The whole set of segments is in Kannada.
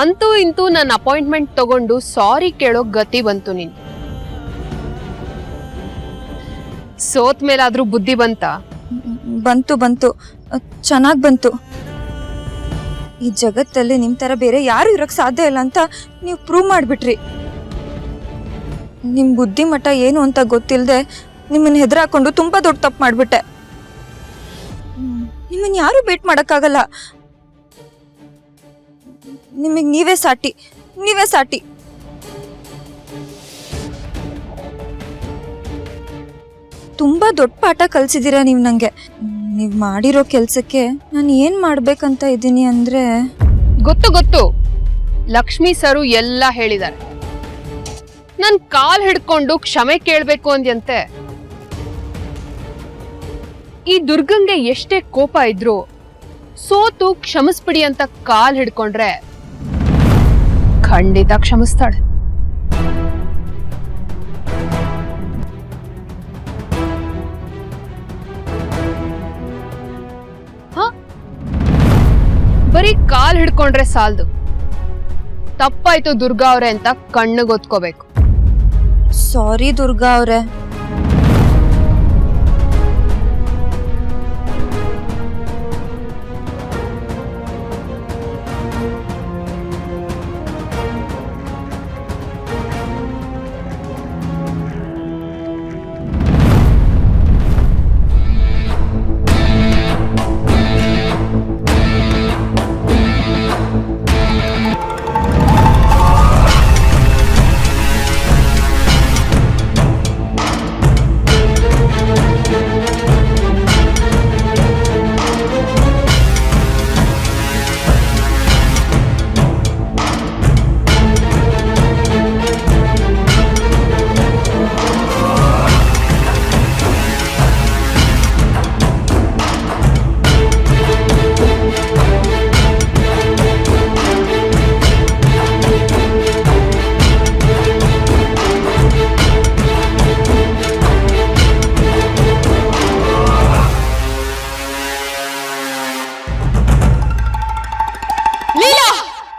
ಅಂತೂ ಇಂತೂ ನನ್ನ ಅಪಾಯಿಂಟ್ಮೆಂಟ್ ತಗೊಂಡು ಸಾರಿ ಕೇಳೋ ಗತಿ ಬಂತು ನೀನು. ಸೋತ್ ಮೇಲಾದ್ರೂ ಬುದ್ಧಿ ಬಂತ? ಬಂತು ಬಂತು, ಚೆನ್ನಾಗ್ ಬಂತು. ಈ ಜಗತ್ತಲ್ಲಿ ನಿಮ್ ತರ ಬೇರೆ ಯಾರು ಇರಕ್ ಸಾಧ್ಯ ಇಲ್ಲ ಅಂತ ನೀವು ಪ್ರೂವ್ ಮಾಡ್ಬಿಟ್ರಿ. ನಿಮ್ ಬುದ್ಧಿ ಮಟ್ಟ ಏನು ಅಂತ ಗೊತ್ತಿಲ್ಲದೆ ನಿಮ್ಮನ್ನ ಹೆದರಾಕೊಂಡು ತುಂಬಾ ದೊಡ್ಡ ತಪ್ಪು ಮಾಡ್ಬಿಟ್ಟೆ. ನಿಮ್ಮನ್ನ ಯಾರು ಬೇಟ್ ಮಾಡಕ್ಕಾಗಲ್ಲ. ನಿಮಗ್ ನೀವೇ ಸಾಟಿ, ನೀವೇ ಸಾಟಿ. ತುಂಬಾ ದೊಡ್ಡ ಪಾಠ ಕಲ್ಸಿದೀರ ನೀವು ನಂಗೆ. ನೀವ್ ಮಾಡಿರೋ ಕೆಲ್ಸಕ್ಕೆ ನಾನು ಏನ್ ಮಾಡ್ಬೇಕಂತ ಇದ್ದೀನಿ ಅಂದ್ರೆ... ಗೊತ್ತು ಗೊತ್ತು, ಲಕ್ಷ್ಮೀ ಸರು ಎಲ್ಲ ಹೇಳಿದ್ದಾರೆ. ನನ್ ಕಾಲ್ ಹಿಡ್ಕೊಂಡು ಕ್ಷಮೆ ಕೇಳ್ಬೇಕು ಅಂದ್ಯಂತೆ. ಈ ದುರ್ಗಂಗೆ ಎಷ್ಟೇ ಕೋಪ ಇದ್ರು ಸೋತು ಕ್ಷಮಿಸ್ಬಿಡಿ ಅಂತ ಕಾಲ್ ಹಿಡ್ಕೊಂಡ್ರೆ ಖಂಡಿತ ಕ್ಷಮಿಸ್ತಾಳೆ. ಬರೀ ಕಾಲ್ ಹಿಡ್ಕೊಂಡ್ರೆ ಸಾಲ್ದು, ತಪ್ಪಾಯ್ತು ದುರ್ಗಾ ಅವ್ರೆ ಅಂತ ಕಣ್ಣಿಗೊತ್ಕೋಬೇಕು. ಸಾರಿ ದುರ್ಗಾ ಅವ್ರೆ.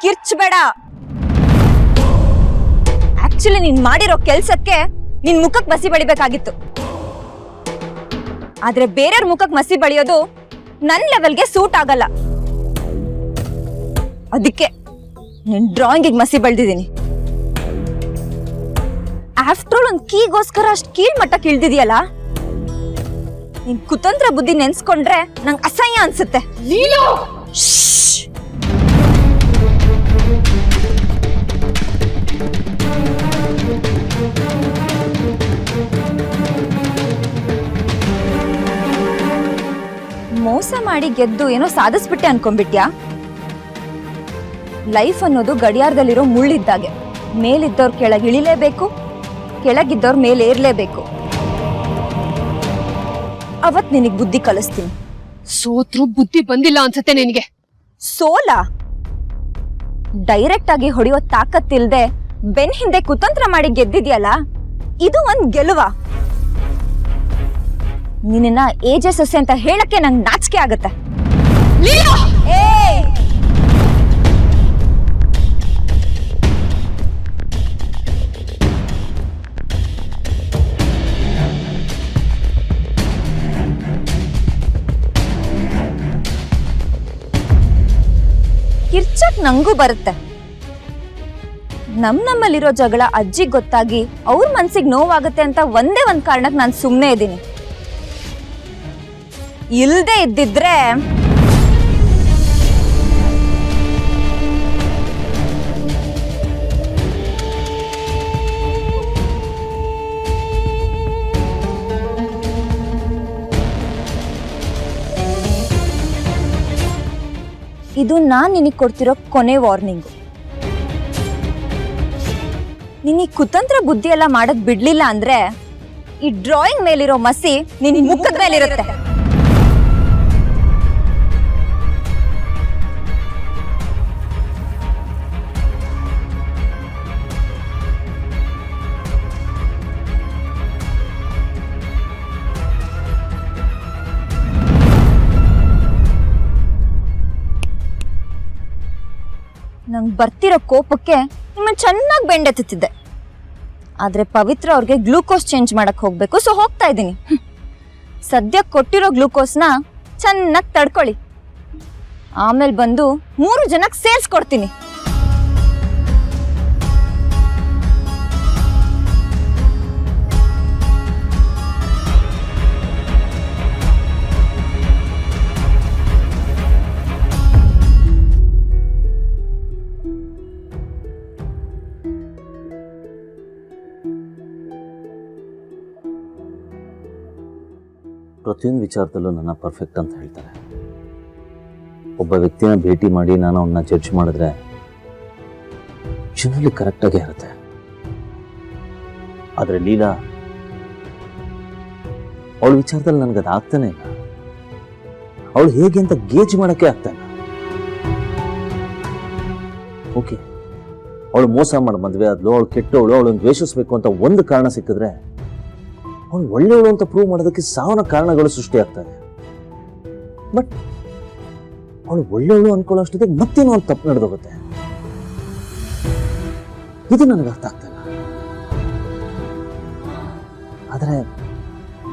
ಕಿರ್ಚ್ಬೇಡ. ಆಕ್ಚುಲಿ ನೀನ್ ಮಾಡಿರೋ ಕೆಲ್ಸಕ್ಕೆ ನಿನ್ ಮುಖಕ್ ಮಸಿ ಬಳಿಬೇಕಾಗಿತ್ತು. ಆದ್ರೆ ಬೇರೆಯವ್ರ ಮುಖಕ್ ಮಸಿ ಬಳಿಯೋದು ನನ್ ಲೆವೆಲ್ಗೆ ಸೂಟ್ ಆಗಲ್ಲ. ಅದಕ್ಕೆ ನಿನ್ ಡ್ರಾಯಿಂಗಿಗೆ ಮಸಿ ಬಳ್ದಿದ್ದೀನಿ. ಆಫ್ಟರ್ ಆಲ್ ಒಂದ್ ಕೀಗೋಸ್ಕರ ಅಷ್ಟ್ ಕೀಳ್ ಮಟ್ಟಕ್ಕೆ ಇಳ್ದಿದ್ಯಲ್ಲ. ನಿನ್ ಕುತಂತ್ರ ಬುದ್ಧಿ ನೆನ್ಸ್ಕೊಂಡ್ರೆ ನಂಗೆ ಅಸಹ್ಯ ಅನ್ಸುತ್ತೆ. ಮೋಸ ಮಾಡಿ ಗೆದ್ದು ಏನೋ ಸಾಧಿಸ್ಬಿಟ್ಟೆ ಅನ್ಕೊಂಡ್ಬಿಟ್ಯಾ? ಲೈಫ್ ಅನ್ನೋದು ಗಡಿಯಾರದಲ್ಲಿರೋ ಮುಳ್ಳಿದ್ದಾಗೆ. ಮೇಲಿದ್ದವ್ರ ಕೆಳಗೆ ಇಳಿಲೇಬೇಕು, ಕೆಳಗಿದ್ದವ್ರ ಮೇಲೆ ಏರ್ಲೇಬೇಕು. ಅವತ್ ನಿನಗ್ ಬುದ್ಧಿ ಕಲಿಸ್ತೀನಿ. ಸೋತ್ರು ಬುದ್ಧಿ ಬಂದಿಲ್ಲ ಅನ್ಸುತ್ತೆ ನಿನಗೆ. ಸೋಲ ಡೈರೆಕ್ಟ್ ಆಗಿ ಹೊಡೆಯೋ ತಾಕತ್ತಿಲ್ದೆ ಬೆನ್ ಹಿಂದೆ ಕುತಂತ್ರ ಮಾಡಿ ಗೆದ್ದಿದ್ಯಲ್ಲ, ಇದು ಒಂದ್ ಗೆಲುವ. ನಿನ್ನ ಏಜೆ ಸೊಸೆ ಅಂತ ಹೇಳಕ್ಕೆ ನಂಗೆ ನಾಚಿಕೆ ಆಗತ್ತೆ. ಕಿರ್ಚಕ್ ನಂಗೂ ಬರುತ್ತೆ. ನಮ್ಮಲ್ಲಿರೋ ಜಗಳ ಅಜ್ಜಿಗ್ ಗೊತ್ತಾಗಿ ಅವ್ರ ಮನ್ಸಿಗೆ ನೋವಾಗುತ್ತೆ ಅಂತ ಒಂದೇ ಒಂದ್ ಕಾರಣಕ್ಕೆ ನಾನು ಸುಮ್ಮನೆ ಇದ್ದೀನಿ. ಇಲ್ದೇ ಇದ್ದಿದ್ರೆ ಇದು ನಾನ್ ನಿನಗೆ ಕೊಡ್ತಿರೋ ಕೊನೆ ವಾರ್ನಿಂಗು. ನಿನಗೆ ಕುತಂತ್ರ ಬುದ್ಧಿ ಎಲ್ಲ ಮಾಡಕ್ ಬಿಡ್ಲಿಲ್ಲ ಅಂದ್ರೆ ಈ ಡ್ರಾಯಿಂಗ್ ಮೇಲಿರೋ ಮಸಿ ನಿನ್ ಮುಖದ ಮೇಲಿರುತ್ತೆ. ನಂಗೆ ಬರ್ತಿರೋ ಕೋಪಕ್ಕೆ ನಿಮ್ಮನ್ನು ಚೆನ್ನಾಗಿ ಬೆಂಡೆತ್ತಿದ್ದೆ. ಆದರೆ ಪವಿತ್ರ ಅವ್ರಿಗೆ ಗ್ಲೂಕೋಸ್ ಚೇಂಜ್ ಮಾಡಕ್ಕೆ ಹೋಗಬೇಕು, ಸೊ ಹೋಗ್ತಾ ಇದ್ದೀನಿ. ಸದ್ಯ ಕೊಟ್ಟಿರೋ ಗ್ಲೂಕೋಸ್ನ ಚೆನ್ನಾಗಿ ತಡ್ಕೊಳ್ಳಿ, ಆಮೇಲೆ ಬಂದು 3 ಜನಕ್ಕೆ ಸೇರಿಸ್ಕೊಡ್ತೀನಿ. ಪ್ರತಿಯೊಂದು ವಿಚಾರದಲ್ಲೂ ನನ್ನ ಪರ್ಫೆಕ್ಟ್ ಅಂತ ಹೇಳ್ತಾರೆ. ಒಬ್ಬ ವ್ಯಕ್ತಿನ ಭೇಟಿ ಮಾಡಿ ನಾನು ಅವನ್ನ ಜಡ್ಜ್ ಮಾಡಿದ್ರೆ ಜನರಲ್ಲಿ ಕರೆಕ್ಟಾಗೇ ಇರುತ್ತೆ. ಆದರೆ ಲೀಲಾ ಅವಳ ವಿಚಾರದಲ್ಲಿ ನನಗದು ಆಗ್ತಾನೆ ಇಲ್ಲ. ಅವಳು ಹೇಗೆ ಅಂತ ಗೇಜ್ ಮಾಡೋಕ್ಕೆ ಆಗ್ತಾ ಇಲ್ಲ. ಓಕೆ, ಅವಳು ಮೋಸ ಮಾಡಿ ಮದುವೆ ಆದ್ಲು, ಅವಳು ಕೆಟ್ಟವಳು, ಅವಳನ್ನು ದ್ವೇಷಿಸಬೇಕು ಅಂತ ಒಂದು ಕಾರಣ ಸಿಕ್ಕಿದ್ರೆ ಅವಳು ಒಳ್ಳೆಯವಳು ಅಂತ ಪ್ರೂವ್ ಮಾಡೋದಕ್ಕೆ 1000 ಕಾರಣಗಳು ಸೃಷ್ಟಿಯಾಗ್ತವೆ. ಬಟ್ ಅವಳು ಒಳ್ಳೆಯವಳು ಅನ್ಕೊಳ್ಳೋ ಅಷ್ಟೊತ್ತಿಗೆ ಮತ್ತೇನೋ ಒಂದು ತಪ್ಪು ನಡೆದೋಗುತ್ತೆ. ಇದು ನನಗೆ ಅರ್ಥ ಆಗ್ತಿಲ್ಲ. ಆದರೆ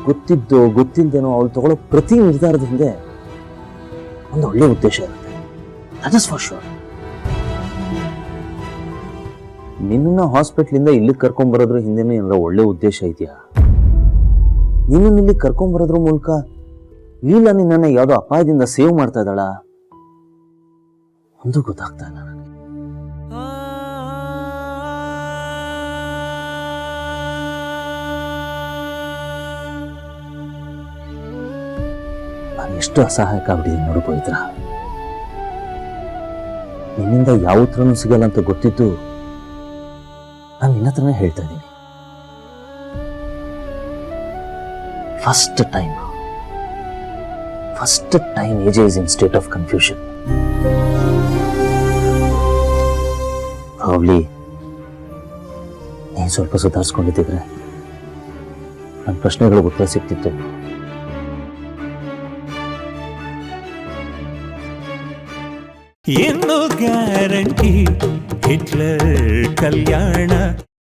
ಗೊತ್ತಿದ್ದೋ ಗೊತ್ತಿಲ್ಲದೇನೋ ಅವಳು ತಗೊಳ್ಳೋ ಪ್ರತಿ ನಿರ್ಧಾರದ ಹಿಂದೆ ಒಂದು ಒಳ್ಳೆ ಉದ್ದೇಶ ಇರುತ್ತೆ. That is for sure. ನಿನ್ನ ಹಾಸ್ಪಿಟ್ಲಿಂದ ಇಲ್ಲಿಗೆ ಕರ್ಕೊಂಡ್ಬರೋದ್ರ ಹಿಂದೆನೂ ಏನಾರ ಒಳ್ಳೆ ಉದ್ದೇಶ ಇದೆಯಾ? ನಿನ್ನನ್ನು ಇಲ್ಲಿ ಕರ್ಕೊಂಡ್ಬರೋದ್ರ ಮೂಲಕ ಲೀಲಾ ನಿನ್ನನ್ನು ಯಾವುದೋ ಅಪಾಯದಿಂದ ಸೇವ್ ಮಾಡ್ತಾ ಇದ್ದಾಳ? ಒಂದು ಗೊತ್ತಾಗ್ತಾ ಇಲ್ಲ ನನಗೆ. ನಾನು ಎಷ್ಟು ಅಸಹಾಯಕ ಆಗ್ಬಿಟ್ಟಿದ್ದೀನಿ ನೋಡು ಪವಿತ್ರ. ನಿನ್ನಿಂದ ಯಾವ ಉತ್ತರನೂ ಸಿಗಲ್ಲ ಅಂತ ಗೊತ್ತಿದ್ದು ನಾನು ನಿನ್ನ ಹತ್ರನೇ ಹೇಳ್ತಾ ಇದ್ದೀನಿ. First time AJ is in state of confusion. Probably ನೀನು ಸ್ವಲ್ಪ ಸುಧಾರಿಸ್ಕೊಂಡಿದ್ದಿದ್ರೆ ನನ್ನ ಪ್ರಶ್ನೆಗಳಿಗೆ ಉತ್ತರ ಸಿಗ್ತಿತ್ತು. ಏನು ಗ್ಯಾರಂಟಿ ಹಿಟ್ಲರ್ ಕಲ್ಯಾಣ